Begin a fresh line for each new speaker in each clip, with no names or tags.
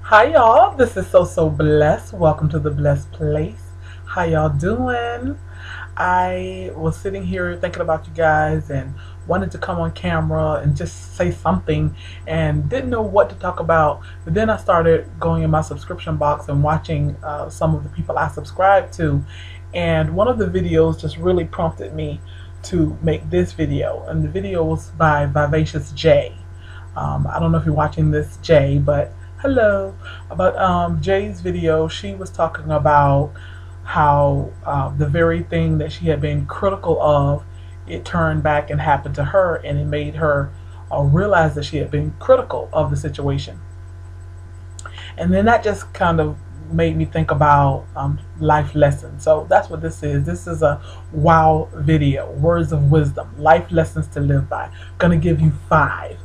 Hi y'all, this is So Blessed. Welcome to the Blessed Place. How y'all doing? I was sitting here thinking about you guys and wanted to come on camera and just say something and didn't know what to talk about. But then I started going in my subscription box and watching some of the people I subscribe to. And one of the videos just really prompted me to make this video. And the video was by Vivacious J. I don't know if you're watching this, Jay, but hello. But Jay's video, she was talking about how the very thing that she had been critical of, it turned back and happened to her, and it made her realize that she had been critical of the situation. And then that just kind of made me think about life lessons. So that's what this is. This is a wow video, words of wisdom, life lessons to live by. I'm gonna give you 5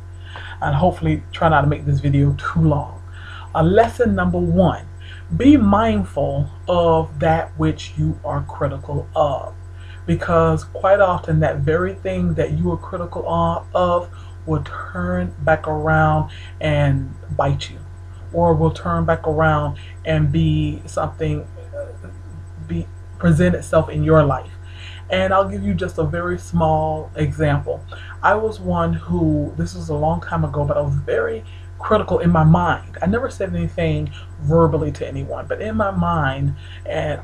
and hopefully try not to make this video too long. Lesson number 1, be mindful of that which you are critical of, because quite often that very thing that you are critical of will turn back around and bite you, or will turn back around and be something, present itself in your life. And I'll give you just a very small example. I was one who, this was a long time ago, but I was very critical in my mind. I never said anything verbally to anyone, but in my mind and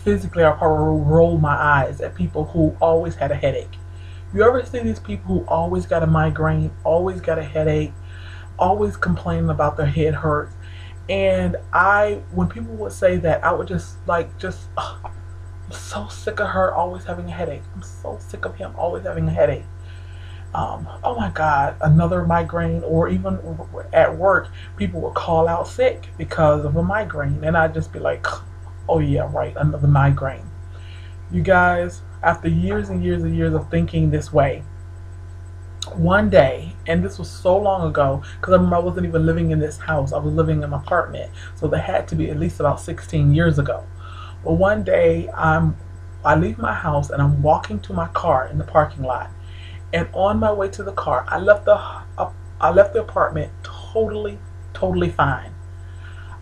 physically, I probably rolled my eyes at people who always had a headache. You ever see these people who always got a migraine, always got a headache, always complaining about their head hurts? And when people would say that, I would just I'm so sick of her always having a headache. I'm so sick of him always having a headache. Oh my God, another migraine. Or even at work, people would call out sick because of a migraine. And I'd just be like, oh yeah, right, another migraine. You guys, after years and years and years of thinking this way, one day, and this was so long ago, because I remember I wasn't even living in this house. I was living in an apartment. So that had to be at least about 16 years ago. But one day, I leave my house and I'm walking to my car in the parking lot. And on my way to the car, I left the apartment totally fine.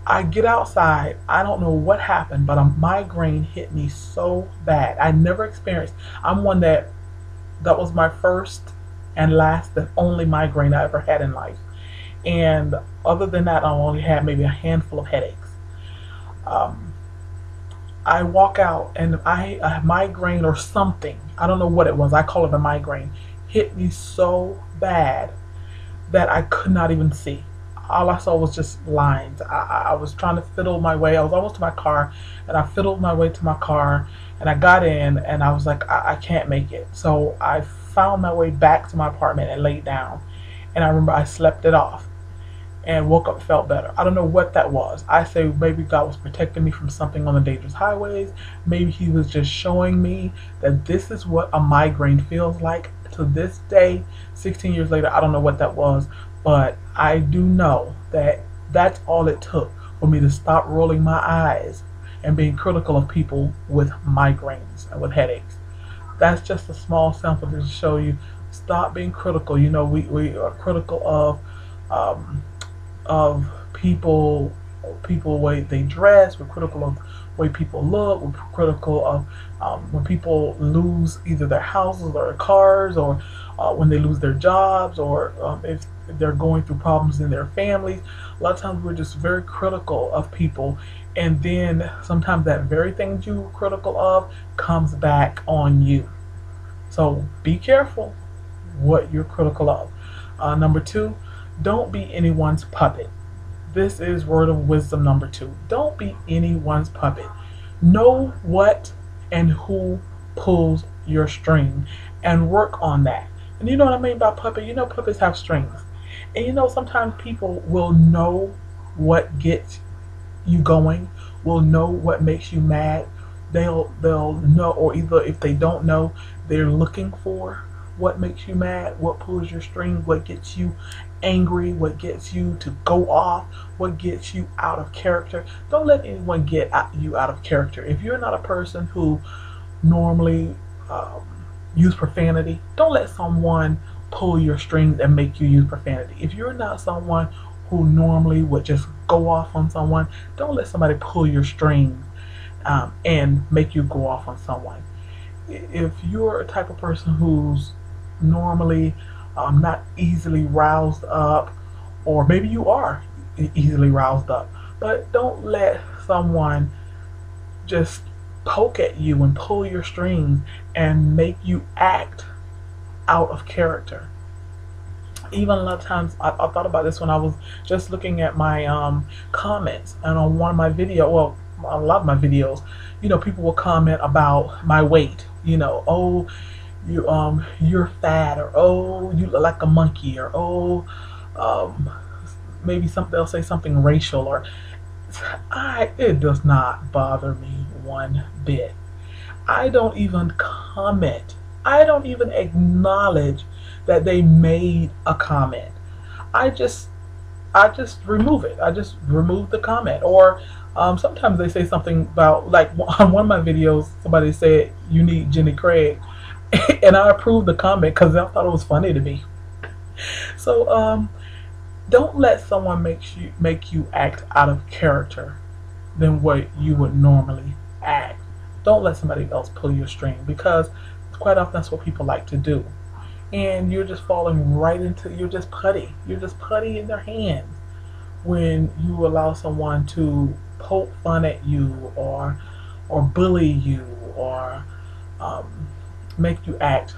I get outside. I don't know what happened, but a migraine hit me so bad. I never experienced. I'm one that was my first and last and only migraine I ever had in life. And other than that, I only had maybe a handful of headaches. I walk out and a migraine or something, I don't know what it was, I call it a migraine, hit me so bad that I could not even see. All I saw was just lines. I was trying to fiddle my way. I was almost to my car, and I fiddled my way to my car, and I got in, and I was like, I can't make it. So I found my way back to my apartment and laid down. And I remember I slept it off and woke up, felt better. I don't know what that was. I say maybe God was protecting me from something on the dangerous highways. Maybe he was just showing me that this is what a migraine feels like. To this day, 16 years later, I don't know what that was, but I do know that that's all it took for me to stop rolling my eyes and being critical of people with migraines and with headaches. That's just a small sample to show you, stop being critical. You know, we are critical of people way they dress. We're critical of the way people look. We're critical of when people lose either their houses or their cars, or when they lose their jobs, or if they're going through problems in their families. A lot of times we're just very critical of people, and then sometimes that very thing you're critical of comes back on you. So be careful what you're critical of. Number 2, don't be anyone's puppet. This is word of wisdom number 2. Don't be anyone's puppet. Know what and who pulls your string and work on that. And you know what I mean by puppet? You know puppets have strings. And you know sometimes people will know what gets you going, will know what makes you mad. They'll know, or either if they don't know, they're looking for what makes you mad, what pulls your string, what gets you angry, what gets you to go off, what gets you out of character. Don't let anyone get you out of character. If you're not a person who normally use profanity, don't let someone pull your strings and make you use profanity. If you're not someone who normally would just go off on someone. Don't let somebody pull your strings and make you go off on someone. If you're a type of person who's normally not easily roused up, or maybe you are easily roused up, but don't let someone just poke at you and pull your strings and make you act out of character. Even a lot of times, I thought about this when I was just looking at my comments, and on one of my well, a lot of my videos, people will comment about my weight. Oh, you're fat, or oh, you look like a monkey, or oh, maybe they'll say something racial, or it does not bother me one bit. I don't even comment. I don't even acknowledge that they made a comment. I just remove it. I just remove the comment. Or sometimes they say something about, like on one of my videos, somebody said you need Jenny Craig, and I approved the comment because I thought it was funny to me. So don't let someone make you act out of character than what you would normally act. Don't let somebody else pull your string, because quite often that's what people like to do. And you're just falling right into, you're just putty. You're just putty in their hands when you allow someone to poke fun at you, or bully you, or make you act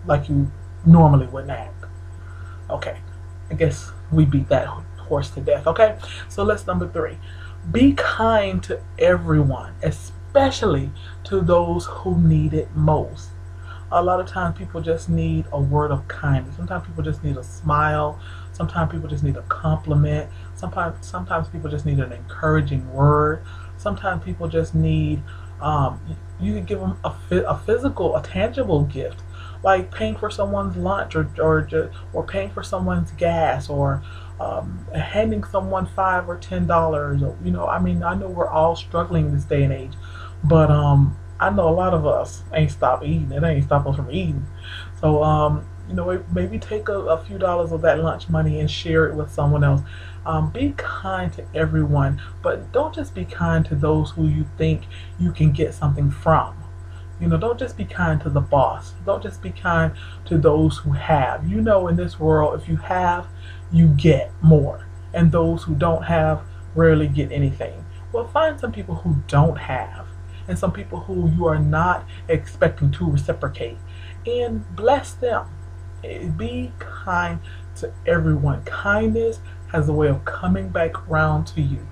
like you normally wouldn't act. Okay, I guess we beat that horse to death. Okay, so let's number 3. Be kind to everyone, especially to those who need it most. A lot of times people just need a word of kindness. Sometimes people just need a smile. Sometimes people just need a compliment. Sometimes people just need an encouraging word. Sometimes people just need, you can give them a physical, a tangible gift, like paying for someone's lunch, or paying for someone's gas, or handing someone $5 or $10. Or, I mean, I know we're all struggling this day and age, but I know a lot of us ain't stopped eating. It ain't stopped us from eating. So maybe take a few dollars of that lunch money and share it with someone else. Be kind to everyone, but don't just be kind to those who you think you can get something from. Don't just be kind to the boss. Don't just be kind to those who have. In this world, if you have, you get more. And those who don't have rarely get anything. Well, find some people who don't have, and some people who you are not expecting to reciprocate, and bless them. Be kind to everyone. Kindness has a way of coming back around to you.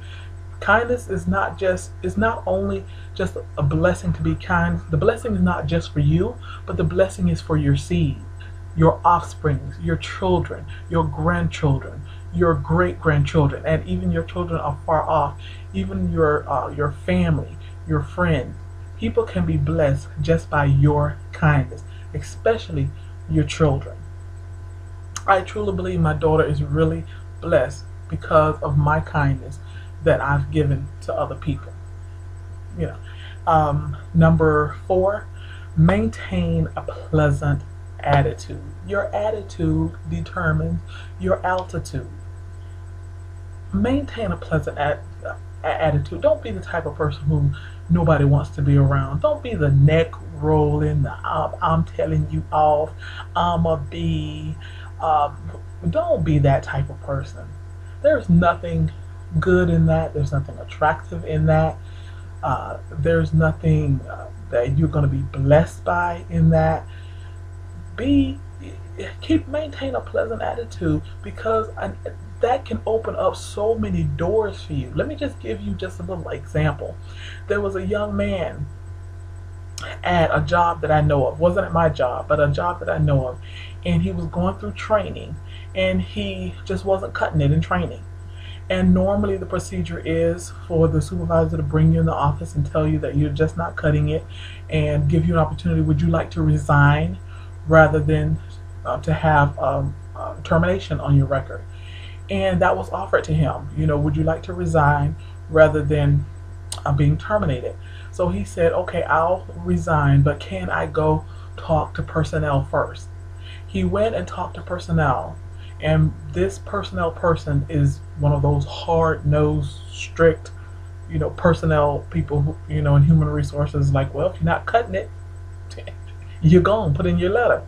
Kindness is not only just a blessing to be kind. The blessing is not just for you, but the blessing is for your seed, your offspring, your children, your grandchildren, your great-grandchildren, and even your children are far off, even your family, your friends. People can be blessed just by your kindness, especially your children. I truly believe my daughter is really blessed because of my kindness that I've given to other people. Number 4, maintain a pleasant attitude. Your attitude determines your altitude. Maintain a pleasant attitude. Don't be the type of person who nobody wants to be around. Don't be the neck rolling, I'm telling you off, I'ma be. Don't be that type of person. There's nothing good in that. There's nothing attractive in that. There's nothing that you're going to be blessed by in that. Maintain a pleasant attitude, because that can open up so many doors for you. Let me just give you just a little example. There was a young man at a job that I know of. Wasn't at my job, but a job that I know of, and he was going through training, and he just wasn't cutting it in training. And normally the procedure is for the supervisor to bring you in the office and tell you that you're just not cutting it, and give you an opportunity. Would you like to resign, rather than to have termination on your record? And that was offered to him. Would you like to resign rather than being terminated? So he said, okay, I'll resign, but can I go talk to personnel first? He went and talked to personnel, And this personnel person is one of those hard-nosed, strict, personnel people who, in human resources, like, well, if you're not cutting it, you're gone. Put in your letter.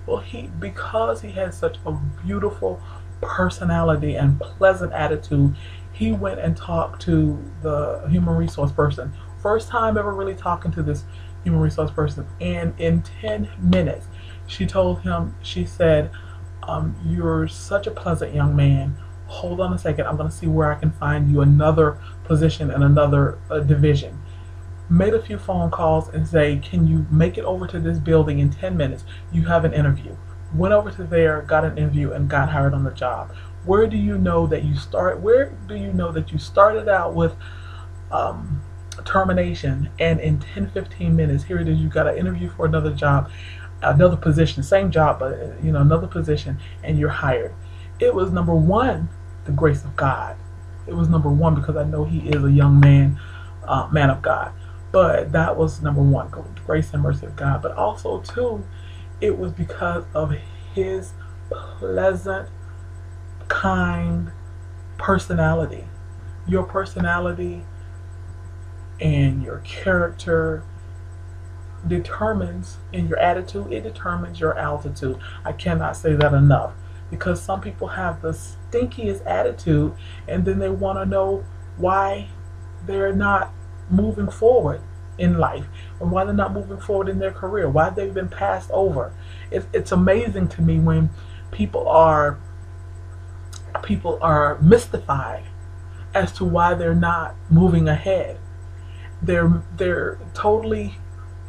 Well, because he had such a beautiful personality and pleasant attitude, he went and talked to the human resource person. First time ever really talking to this human resource person. And in 10 minutes, she told him, she said, you're such a pleasant young man. Hold on a second. I'm going to see where I can find you another position in another division. Made a few phone calls and say, can you make it over to this building in 10 minutes? You have an interview. Went over to there, got an interview, and got hired on the job. Where do you know that you started out with termination, and in 10-15 minutes, here it is, you got an interview for another job, another position, same job, but another position, and you're hired. It was, number one, the grace of God. It was number one because I know he is a young man, man of God. But that was number one, the grace and mercy of God. But also, too, it was because of his pleasant, kind personality. Your personality and your character determines, in your attitude, it determines your altitude. I cannot say that enough, because some people have the stinkiest attitude, and then they want to know why they're not moving forward in life, and why they're not moving forward in their career, why they've been passed over. It's amazing to me when people are mystified as to why they're not moving ahead. They're totally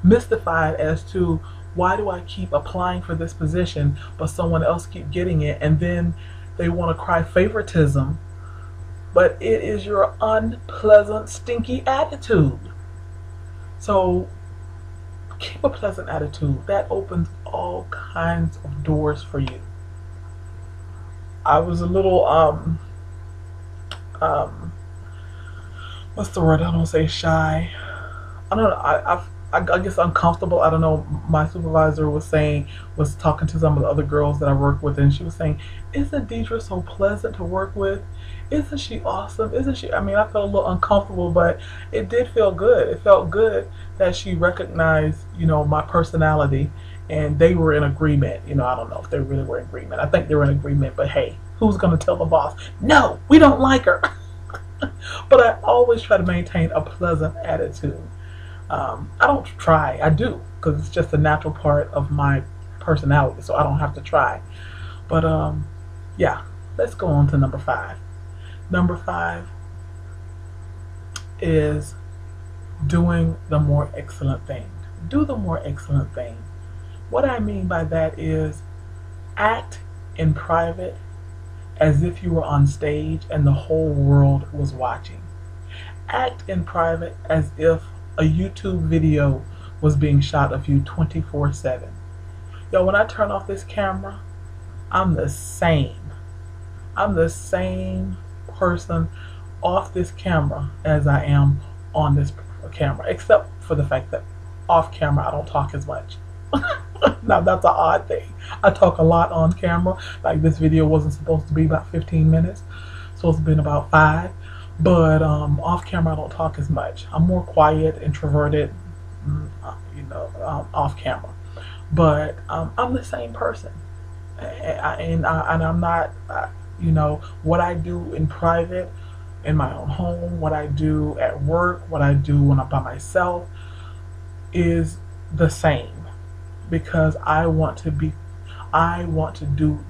mystified as to, why do I keep applying for this position but someone else keep getting it, and then they want to cry favoritism, but it is your unpleasant, stinky attitude. So keep a pleasant attitude. That opens all kinds of doors for you. I was a little what's the word? I don't say shy. I don't know. I guess uncomfortable. I don't know. My supervisor was talking to some of the other girls that I work with, and she was saying, "Isn't Deidre so pleasant to work with? Isn't she awesome? Isn't she?" I mean, I felt a little uncomfortable, but it did feel good. It felt good that she recognized, my personality, and they were in agreement. I don't know if they really were in agreement. I think they were in agreement, but hey, who's going to tell the boss, no, we don't like her? But I always try to maintain a pleasant attitude. I don't try. I do, because it's just a natural part of my personality, so I don't have to try. But yeah, let's go on to number 5. Number 5 is doing the more excellent thing. Do the more excellent thing. What I mean by that is, act in private as if you were on stage and the whole world was watching. Act in private as if a YouTube video was being shot of you 24/7. Yo, when I turn off this camera, I'm the same. I'm the same person off this camera as I am on this camera, except for the fact that off camera I don't talk as much. Now that's an odd thing. I talk a lot on camera. Like, this video wasn't supposed to be about 15 minutes. It's supposed to be about 5. But off camera I don't talk as much. I'm more quiet, introverted, off camera. But I'm the same person, and I'm not, what I do in private, in my own home, what I do at work, what I do when I'm by myself, is the same, because I want to do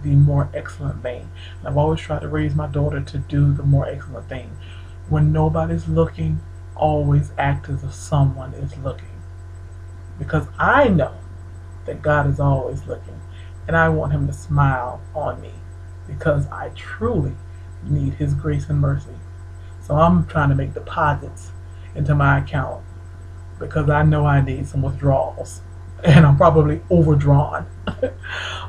the more excellent thing. And I've always tried to raise my daughter to do the more excellent thing. When nobody's looking, always act as if someone is looking, because I know that God is always looking, and I want him to smile on me, because I truly need his grace and mercy. So I'm trying to make deposits into my account, because I know I need some withdrawals, and I'm probably overdrawn.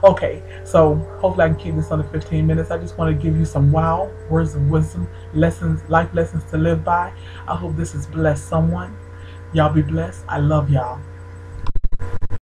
Okay, so hopefully I can keep this under 15 minutes. I just want to give you some wow words of wisdom, lessons, life lessons to live by. I hope this has blessed someone. Y'all be blessed. I love y'all.